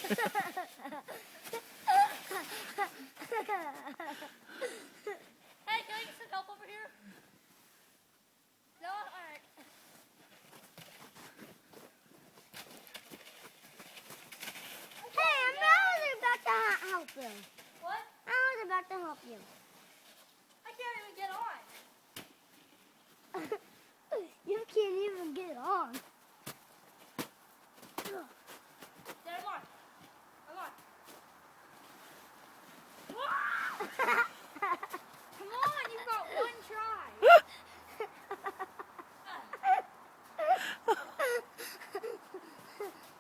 Hey, can I get some help over here? No? Alright. Hey, I was about to help you. What? I was about to help you. I can't even get on. You can't even get on. There, I'm on. I'm on. Come on, you've got one try.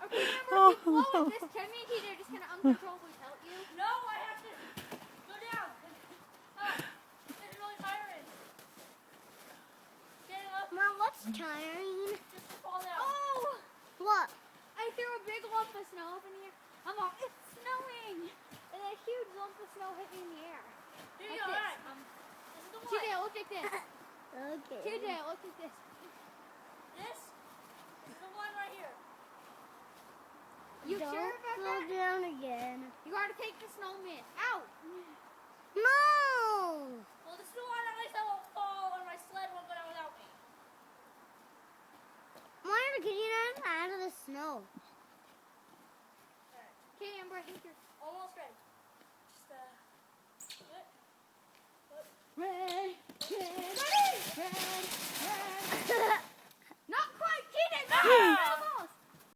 Okay, remember, if you blow at this, can me and TJ are just going to uncontrollably pelt you? No, I have to go down. It's really tiring. Getting up, Mom, what's tiring? just to fall down. Oh! What? I threw a big lump of snow up in the air. I'm like, it's snowing! And a huge lump of snow hit me in the air. Here you go, alright. This is the one. TJ, look at this. Okay. TJ, look at this. This is the one right here. You Don't sure about fall that? down again. You gotta take the snowman out. No! Well, the snow on at least I won't fall or my sled won't go down without me. Why are you getting out of the snow? Okay, Amber, I think you're